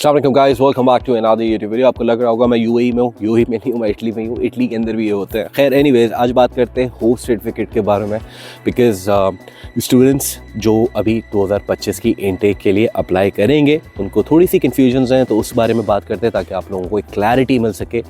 अस्सलाम वालेकुम guys, welcome back to another YouTube video. आपको लग रहा होगा मैं यूएई में हूँ, यूएई में नहीं हूँ, मैं इटली में हूँ। इटली के अंदर भी ये होते हैं। खैर एनीवेज, आज बात करते हैं होप सर्टिफिकेट के बारे में, बिकॉज स्टूडेंट्स जो अभी 2025 की इनटेक के लिए अप्लाई करेंगे उनको थोड़ी सी कन्फ्यूजन्स हैं, तो उस बारे में बात करते हैं ताकि आप लोगों को एक क्लैरिटी मिल सके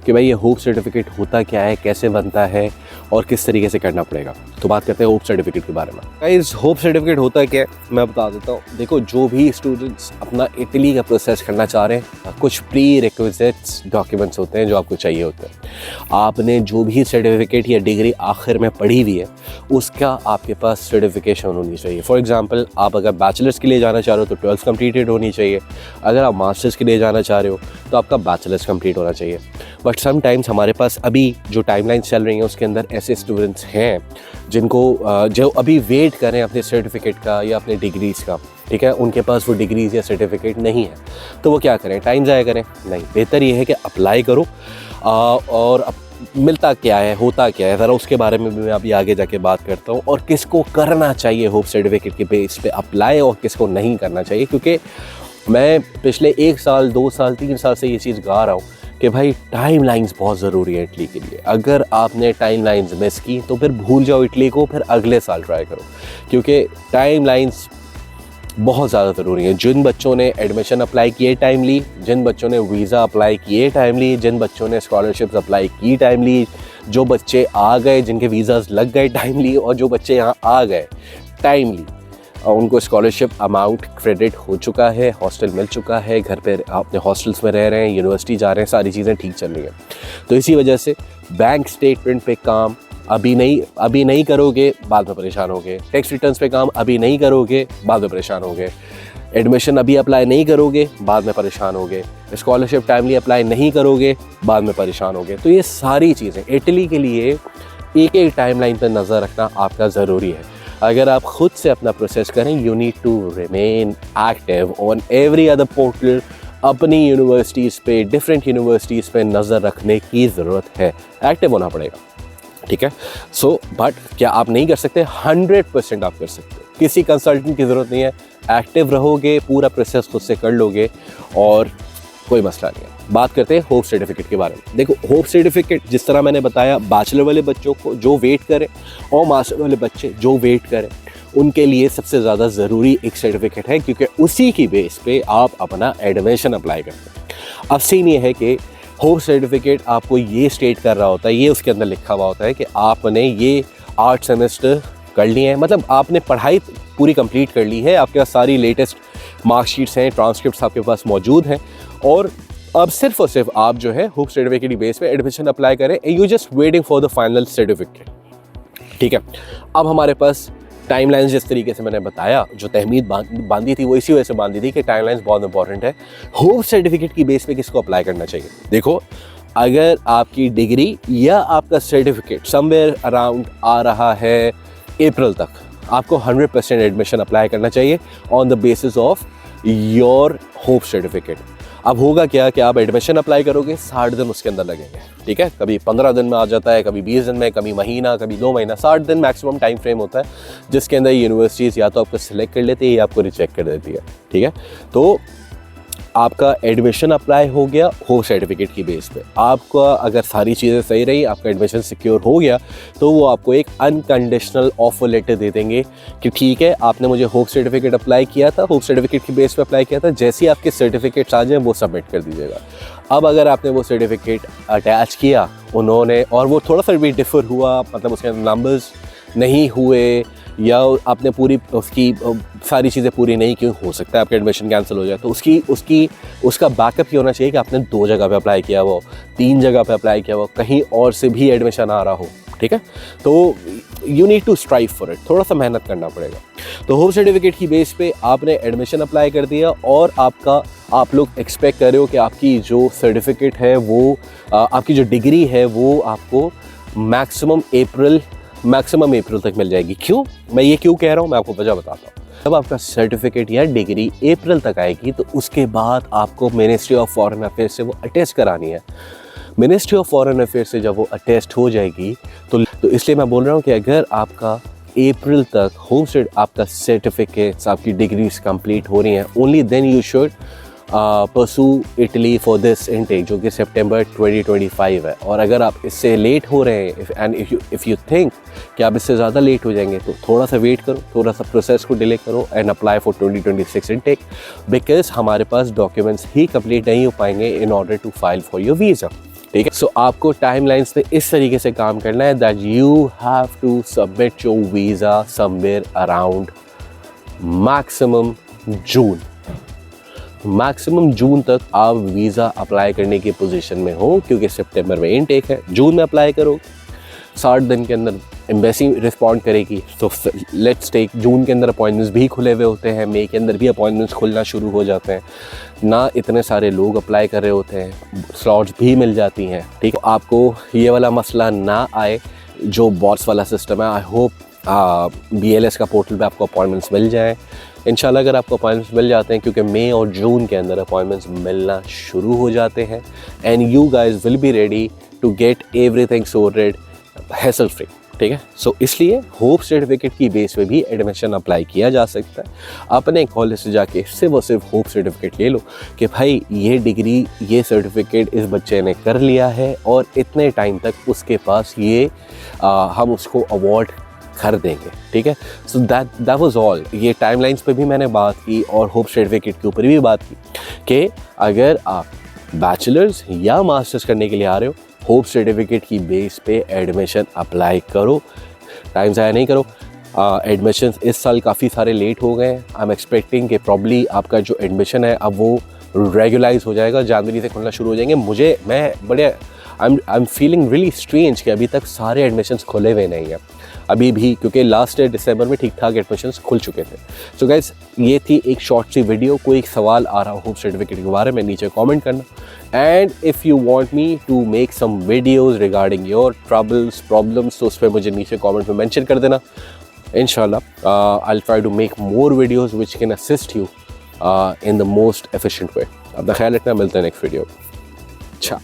कि भाई ये होप सर्टिफिकेट होता क्या है, कैसे बनता है और किस तरीके से करना पड़ेगा। तो बात करते हैं होप सर्टिफिकेट के बारे में। गाइस, होप सर्टिफिकेट होता क्या है मैं बता देता हूँ। देखो, जो भी स्टूडेंट्स अपना इटली का प्रोसेस करना चाह रहे हैं, कुछ प्री रिक्विजिट्स डॉक्यूमेंट्स होते हैं जो आपको चाहिए होते हैं। आपने जो भी सर्टिफिकेट या डिग्री आखिर में पढ़ी हुई है उसका आपके पास सर्टिफिकेशन होनी चाहिए। फॉर एग्जांपल, आप अगर बैचलर्स के लिए जाना चाह रहे हो तो 12th कंप्लीटेड होनी चाहिए। अगर आप मास्टर्स के लिए जाना चाह रहे हो तो आपका बैचलर्स कंप्लीट होना चाहिए। बट समटाइम्स हमारे पास अभी जो टाइमलाइन चल रही है उसके अंदर ऐसे स्टूडेंट्स हैं जिनको जो अभी वेट करें अपने सर्टिफिकेट का या अपने डिग्रीज़ का, ठीक है, उनके पास वो डिग्रीज़ या सर्टिफिकेट नहीं है। तो वो क्या करें, टाइम ज़ाया करें? नहीं, बेहतर ये है कि अप्लाई करो। और मिलता क्या है, होता क्या है, ज़रा उसके बारे में भी मैं अभी आगे जाके बात करता हूँ। और किसको करना चाहिए होप सर्टिफिकेट के बेस पे अप्लाई और किसको नहीं करना चाहिए, क्योंकि मैं पिछले 1 साल 2 साल 3 साल से ये चीज़ गा रहा हूँ कि भाई टाइम लाइन्स बहुत ज़रूरी है इटली के लिए। अगर आपने टाइम लाइन्स मिस की तो फिर भूल जाओ इटली को, फिर अगले साल ट्राई करो, क्योंकि टाइम लाइन्स बहुत ज़्यादा ज़रूरी है। जिन बच्चों ने एडमिशन अप्लाई किए टाइमली, जिन बच्चों ने वीज़ा अप्लाई किए टाइमली, जिन बच्चों ने स्कॉलरशिप्स अप्लाई की टाइमली, जो बच्चे आ गए जिनके वीज़ाज़ लग गए टाइमली, और जो बच्चे यहाँ आ गए टाइमली, उनको स्कॉलरशिप अमाउंट क्रेडिट हो चुका है, हॉस्टल मिल चुका है, घर पे अपने हॉस्टल्स में रह रहे हैं, यूनिवर्सिटी जा रहे हैं, सारी चीज़ें ठीक चल रही हैं। तो इसी वजह से बैंक स्टेटमेंट पे काम अभी नहीं करोगे, बाद में परेशान होगे। टैक्स रिटर्न्स पे काम अभी नहीं करोगे, बाद में परेशान होगे। एडमिशन अभी अप्लाई नहीं करोगे, बाद में परेशान होगे। स्कॉलरशिप टाइमली अप्लाई नहीं करोगे, बाद में परेशान होगे। तो ये सारी चीज़ें इटली के लिए एक एक टाइमलाइन पर नज़र रखना आपका ज़रूरी है। अगर आप खुद से अपना प्रोसेस करें, you need to remain active on every other portal. अपनी यूनिवर्सिटीज़ पे, डिफरेंट यूनिवर्सिटीज़ पे नज़र रखने की ज़रूरत है, एक्टिव होना पड़ेगा, ठीक है। सो बट क्या आप नहीं कर सकते? 100% आप कर सकते हो। किसी कंसल्टेंट की ज़रूरत नहीं है, एक्टिव रहोगे, पूरा प्रोसेस खुद से कर लोगे और कोई मसला नहीं है। बात करते हैं होप सर्टिफिकेट के बारे में। देखो, होप सर्टिफिकेट जिस तरह मैंने बताया, बैचलर वाले बच्चों को जो वेट करें और मास्टर वाले बच्चे जो वेट करें, उनके लिए सबसे ज़्यादा ज़रूरी एक सर्टिफिकेट है, क्योंकि उसी की बेस पे आप अपना एडमिशन अप्लाई करते हैं। अब सीन ये है कि होप सर्टिफिकेट आपको ये स्टेट कर रहा होता है, ये उसके अंदर लिखा हुआ होता है कि आपने ये 8 सेमेस्टर कर लिए हैं, मतलब आपने पढ़ाई पूरी कंप्लीट कर ली है, आपके पास सारी लेटेस्ट मार्कशीट्स हैं, ट्रांसक्रिप्ट्स आपके पास मौजूद हैं, और अब सिर्फ और सिर्फ आप जो है होप सर्टिफिकेट की बेस पे एडमिशन अप्लाई करें। You just waiting for the final certificate, ठीक है। अब हमारे पास टाइमलाइंस जिस तरीके से मैंने बताया, जो तहमीद बांधी थी वो इसी वजह से बांधी थी कि टाइमलाइंस बहुत इंपॉर्टेंट है। होप सर्टिफिकेट की बेस पे किसको अप्लाई करना चाहिए? देखो, अगर आपकी डिग्री या आपका सर्टिफिकेट समवेयर अराउंड आ रहा है अप्रैल तक, आपको 100% एडमिशन अप्लाई करना चाहिए on the basis of your hope certificate. अब होगा क्या कि आप एडमिशन अप्लाई करोगे, 60 दिन उसके अंदर लगेंगे, ठीक है। कभी 15 दिन में आ जाता है, कभी 20 दिन में, कभी महीना, कभी 2 महीना। 60 दिन मैक्सिमम टाइम फ्रेम होता है, जिसके अंदर यूनिवर्सिटीज़ या तो आपको सिलेक्ट कर लेती है या आपको रिजेक्ट कर देती है, ठीक है। तो आपका एडमिशन अप्लाई हो गया होप सर्टिफिकेट की बेस पे। आपका अगर सारी चीज़ें सही रही, आपका एडमिशन सिक्योर हो गया, तो वो आपको एक अनकंडीशनल ऑफर लेटर दे देंगे कि ठीक है, आपने मुझे होप सर्टिफिकेट अप्लाई किया था, होप सर्टिफिकेट की बेस पे अप्लाई किया था, जैसे ही आपके सर्टिफिकेट्स आ जाएँ वो सबमिट कर दीजिएगा। अब अगर आपने वो सर्टिफिकेट अटैच किया उन्होंने, और वो थोड़ा सा भी डिफ़र हुआ, मतलब उसके नंबर्स नहीं हुए या आपने पूरी उसकी सारी चीज़ें पूरी नहीं की, हो सकता है आपका एडमिशन कैंसिल हो जाए, तो उसका बैकअप ये होना चाहिए कि आपने 2 जगह पे अप्लाई किया हो, 3 जगह पे अप्लाई किया हो, कहीं और से भी एडमिशन आ रहा हो, ठीक है। तो you need to strive for it, थोड़ा सा मेहनत करना पड़ेगा। तो होप सर्टिफिकेट की बेस पे आपने एडमिशन अप्लाई कर दिया और आप लोग एक्सपेक्ट कर रहे हो कि आपकी जो सर्टिफिकेट है वो आपकी जो डिग्री है वो आपको मैक्सिमम अप्रैल तक मिल जाएगी। क्यों मैं ये क्यों कह रहा हूँ, मैं आपको वजह बताता हूँ। जब आपका सर्टिफिकेट या डिग्री अप्रैल तक आएगी तो उसके बाद आपको मिनिस्ट्री ऑफ फॉरेन अफेयर्स से वो अटेस्ट करानी है। मिनिस्ट्री ऑफ फॉरेन अफेयर्स से जब वो अटेस्ट हो जाएगी तो इसलिए मैं बोल रहा हूँ कि अगर आपका अप्रैल तक आपका सर्टिफिकेट्स, आपकी डिग्रीज कंप्लीट हो रही हैं, only then you should pursue Italy for this intake जो कि सितंबर 2025 है। और अगर आप इससे लेट हो रहे हैं एंड इफ़ यू थिंक कि आप इससे ज़्यादा लेट हो जाएंगे तो थोड़ा सा वेट करो, थोड़ा सा प्रोसेस को डिले करो and apply for 2026 intake, because हमारे पास डॉक्यूमेंट्स ही कंप्लीट नहीं हो पाएंगे in order to file for your visa. ठीक है, सो आपको टाइमलाइंस पे इस तरीके से काम करना है that you have to submit your visa somewhere around maximum June तक आप वीज़ा अप्लाई करने की पोजीशन में हो, क्योंकि सितंबर में इनटेक है। जून में अप्लाई करो, 60 दिन के अंदर एम्बेसी रिस्पॉन्ड करेगी। तो लेट्स टेक जून के अंदर अपॉइंटमेंट्स भी खुले हुए होते हैं, मई के अंदर भी अपॉइंटमेंट्स खुलना शुरू हो जाते हैं ना, इतने सारे लोग अप्लाई कर रहे होते हैं, स्लॉट्स भी मिल जाती हैं। ठीक है, आपको ये वाला मसला ना आए जो बॉट्स वाला सिस्टम है। आई होप BLS का पोर्टल पे आपको अपॉइंटमेंट्स मिल जाएँ इंशाल्लाह। अगर आपको अपॉइंटमेंट्स मिल जाते हैं, क्योंकि मई और जून के अंदर अपॉइंटमेंट्स मिलना शुरू हो जाते हैं, and you guys will be ready to get everything sorted hassle free. ठीक है, सो इसलिए होप सर्टिफिकेट की बेस पे भी एडमिशन अप्लाई किया जा सकता है। अपने कॉलेज से जाके सिर्फ होप सर्टिफिकेट ले लो कि भाई ये डिग्री, ये सर्टिफिकेट इस बच्चे ने कर लिया है और इतने टाइम तक उसके पास ये हम उसको अवार्ड कर देंगे। ठीक है, सो दैट वाज ऑल। ये टाइमलाइंस पे भी मैंने बात की और होप सर्टिफिकेट के ऊपर भी बात की कि अगर आप बैचलर्स या मास्टर्स करने के लिए आ रहे हो, होप सर्टिफिकेट की बेस पे एडमिशन अप्लाई करो, टाइम ज़ाया नहीं करो। एडमिशन इस साल काफ़ी सारे लेट हो गए हैं। आई एम एक्सपेक्टिंग कि प्रॉब्ली आपका जो एडमिशन है अब वो रेगुलाइज हो जाएगा, जनवरी से खुलना शुरू हो जाएंगे। I am feeling really strange कि अभी तक सारे एडमिशन्स खुले हुए नहीं हैं अभी भी, क्योंकि लास्ट ईयर दिसंबर में ठीक ठाक एडमिशन्स खुल चुके थे। सो गाइस, ये थी एक शॉर्ट सी वीडियो। कोई सवाल आ रहा हो होप सर्टिफिकेट के बारे में नीचे कमेंट करना, and if you want me to make some videos regarding your problems तो उस पर मुझे नीचे कमेंट में मेंशन कर देना। इंशाल्लाह I will try to make more videos which can assist you in the most efficient way. अपना ख्याल रखना, मिलते हैं नेक्स्ट वीडियो। अच्छा।